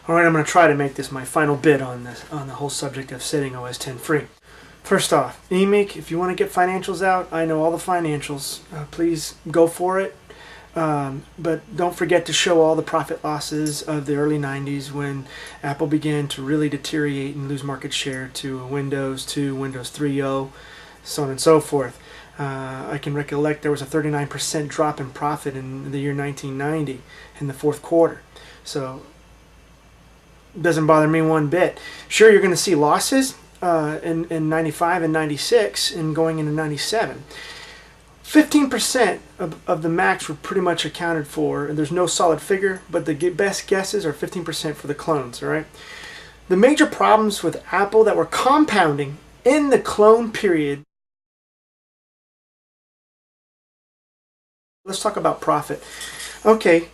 Alright, I'm going to try to make this my final bit on this, on the whole subject of setting OS X free. First off, eMeek, if you want to get financials out, I know all the financials. Please go for it. But don't forget to show all the profit losses of the early 90s when Apple began to really deteriorate and lose market share to Windows 2, Windows 3.0, so on and so forth. I can recollect there was a 39% drop in profit in the year 1990 in the fourth quarter. So it doesn't bother me one bit. Sure, you're going to see losses in 95 and 96 and going into 97. 15% of the Macs were pretty much accounted for, and there's no solid figure, but the best guesses are 15% for the clones, all right? The major problems with Apple that were compounding in the clone period. Let's talk about profit. Okay,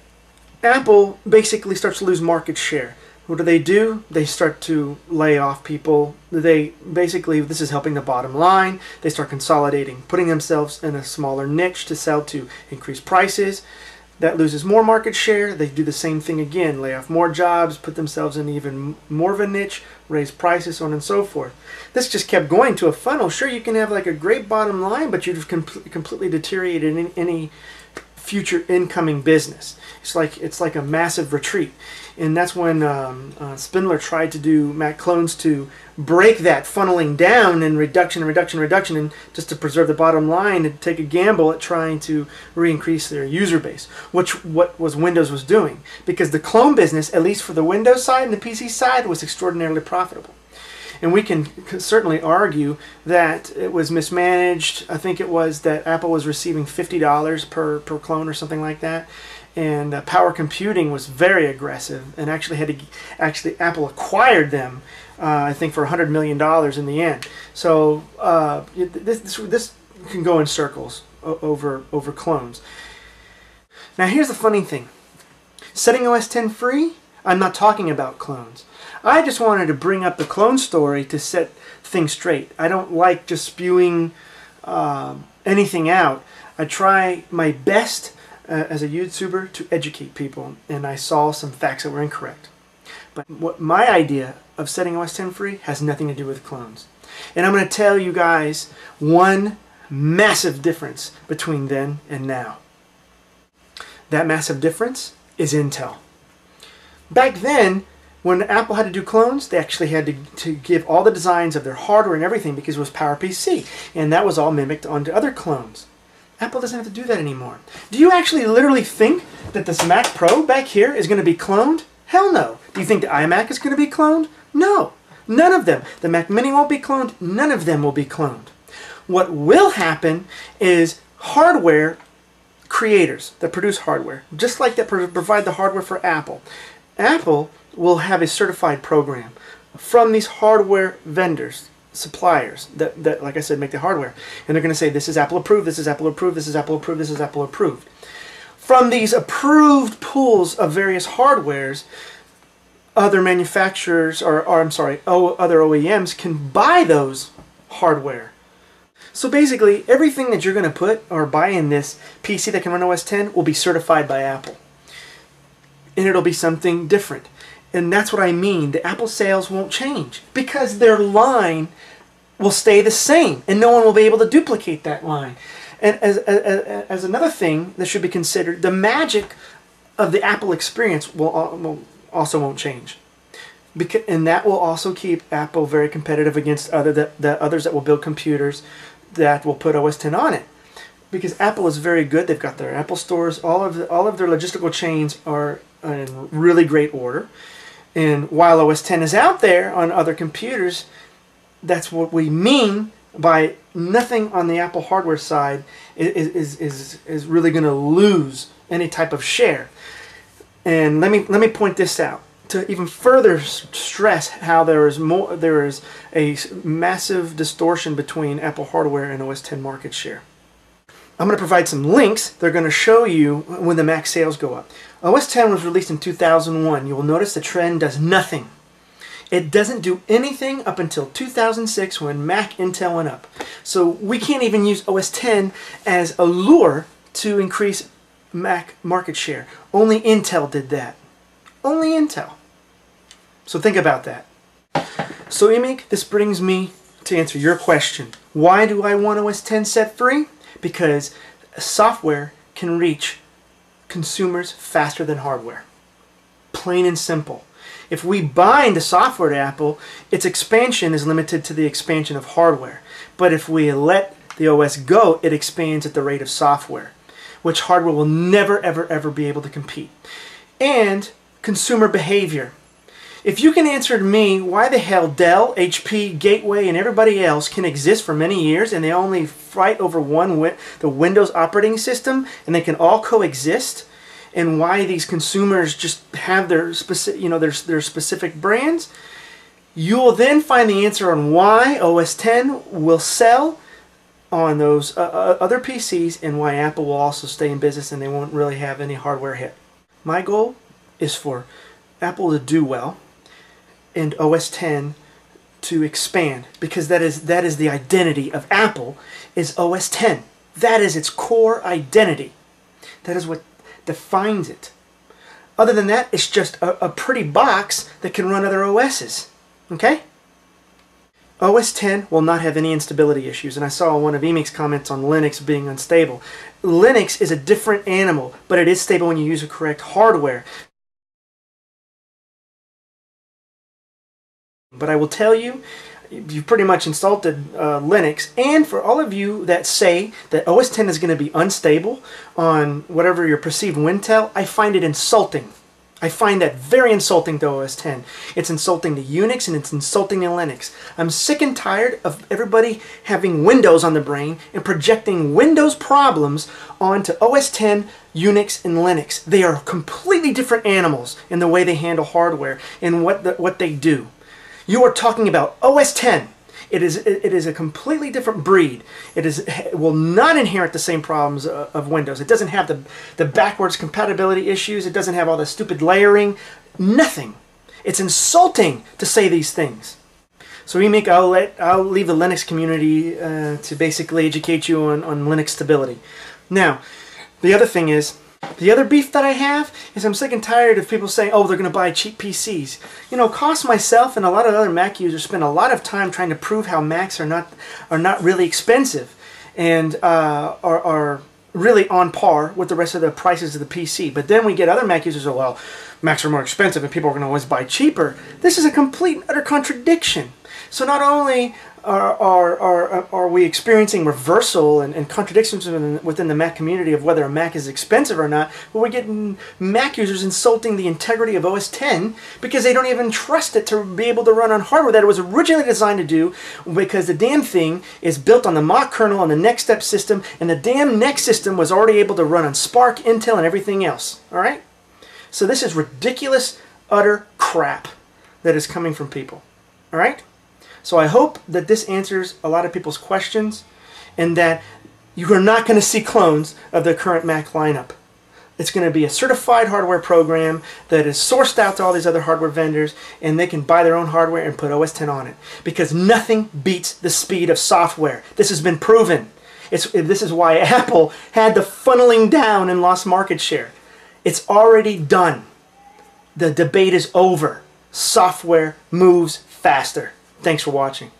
Apple basically starts to lose market share. What do? They start to lay off people. Basically, this is helping the bottom line. They start consolidating, putting themselves in a smaller niche to sell to increase prices. That loses more market share. They do the same thing again, lay off more jobs, put themselves in even more of a niche, raise prices, so on and so forth. This just kept going to a funnel. Sure, you can have like a great bottom line, but you've completely deteriorated in any future incoming business. It's like a massive retreat, and that's when Spindler tried to do Mac clones to break that funneling down and reduction, and just to preserve the bottom line and take a gamble at trying to re-increase their user base, what Windows was doing, because the clone business, at least for the Windows side and the PC side, was extraordinarily profitable. And we can certainly argue that it was mismanaged. I think it was that Apple was receiving $50 per clone or something like that. And Power Computing was very aggressive and actually Apple acquired them, I think, for $100 million in the end. So this can go in circles over clones. Now here's the funny thing. Setting OS X free, I'm not talking about clones. I just wanted to bring up the clone story to set things straight. I don't like just spewing anything out. I try my best as a YouTuber to educate people, and I saw some facts that were incorrect. But my idea of setting OS X free has nothing to do with clones. And I'm going to tell you guys one massive difference between then and now. That massive difference is Intel. Back then, when Apple had to do clones, they actually had to give all the designs of their hardware and everything because it was PowerPC, and that was all mimicked onto other clones. Apple doesn't have to do that anymore. Do you actually literally think that this Mac Pro back here is going to be cloned? Hell no. Do you think the iMac is going to be cloned? No. None of them. The Mac Mini won't be cloned. None of them will be cloned. What will happen is hardware creators that produce hardware, just like that provide the hardware for Apple. Apple will have a certified program from these hardware vendors, suppliers that like I said, make the hardware, and they're going to say this is Apple approved, this is Apple approved, this is Apple approved, this is Apple approved. From these approved pools of various hardwares, other manufacturers other OEMs can buy those hardware. So basically, everything that you're going to put or buy in this PC that can run OS X will be certified by Apple, and it'll be something different. And that's what I mean. The Apple sales won't change because their line will stay the same, and no one will be able to duplicate that line. And as another thing that should be considered, the magic of the Apple experience also won't change, and that will also keep Apple very competitive against others that will build computers that will put OS X on it. Because Apple is very good. They've got their Apple stores. All of their logistical chains are in really great order. And while OS X is out there on other computers, that's what we mean by nothing on the Apple hardware side is really going to lose any type of share. And let me point this out to even further stress how there is a massive distortion between Apple hardware and OS X market share. I'm going to provide some links. They're going to show you when the Mac sales go up. OS X was released in 2001. You will notice the trend does nothing. It doesn't do anything up until 2006 when Mac Intel went up. So we can't even use OS X as a lure to increase Mac market share. Only Intel did that. Only Intel. So think about that. So Emig, this brings me to answer your question. Why do I want OS X set free? Because software can reach consumers faster than hardware. Plain and simple. If we bind the software to Apple, its expansion is limited to the expansion of hardware. But if we let the OS go, it expands at the rate of software, which hardware will never, ever, ever be able to compete. And consumer behavior. If you can answer to me why the hell Dell, HP, Gateway, and everybody else can exist for many years and they only fight over the Windows operating system and they can all coexist, and why these consumers just have their specific, their specific brands, you will then find the answer on why OS X will sell on those other PCs and why Apple will also stay in business and they won't really have any hardware hit. My goal is for Apple to do well and OS X to expand, because that is the identity of Apple, is OS X. That is its core identity. That is what defines it. Other than that, it's just a pretty box that can run other OSs. Okay? OS X will not have any instability issues, and I saw one of Emig's comments on Linux being unstable. Linux is a different animal, but it is stable when you use the correct hardware. But I will tell you, you've pretty much insulted Linux, and for all of you that say that OS X is going to be unstable on whatever your perceived Wintel, I find it insulting. I find that very insulting to OS X. It's insulting to Unix and it's insulting to Linux. I'm sick and tired of everybody having Windows on the brain and projecting Windows problems onto OS X, Unix, and Linux. They are completely different animals in the way they handle hardware and what they do. You are talking about OS X. It is a completely different breed. It will not inherit the same problems of Windows. It doesn't have the backwards compatibility issues. It doesn't have all the stupid layering. Nothing. It's insulting to say these things. So Emig, I'll leave the Linux community to basically educate you on Linux stability. Now, the other thing is, the other beef that I have is I'm sick and tired of people saying, oh, they're going to buy cheap PCs. You know, Cost myself and a lot of other Mac users spend a lot of time trying to prove how Macs are not really expensive and are really on par with the rest of the prices of the PC. But then we get other Mac users who are, well, Macs are more expensive and people are going to always buy cheaper. This is a complete and utter contradiction. So not only are we experiencing reversal and contradictions within the Mac community of whether a Mac is expensive or not, but we're getting Mac users insulting the integrity of OS X because they don't even trust it to be able to run on hardware that it was originally designed to do, because the damn thing is built on the Mach kernel on the NeXTSTEP system, and the damn Next system was already able to run on SPARC, Intel, and everything else. Alright? So this is ridiculous, utter crap that is coming from people. Alright? So I hope that this answers a lot of people's questions and that you are not going to see clones of the current Mac lineup. It's going to be a certified hardware program that is sourced out to all these other hardware vendors, and they can buy their own hardware and put OS X on it. Because nothing beats the speed of software. This has been proven. This is why Apple had the funneling down and lost market share. It's already done. The debate is over. Software moves faster. Thanks for watching.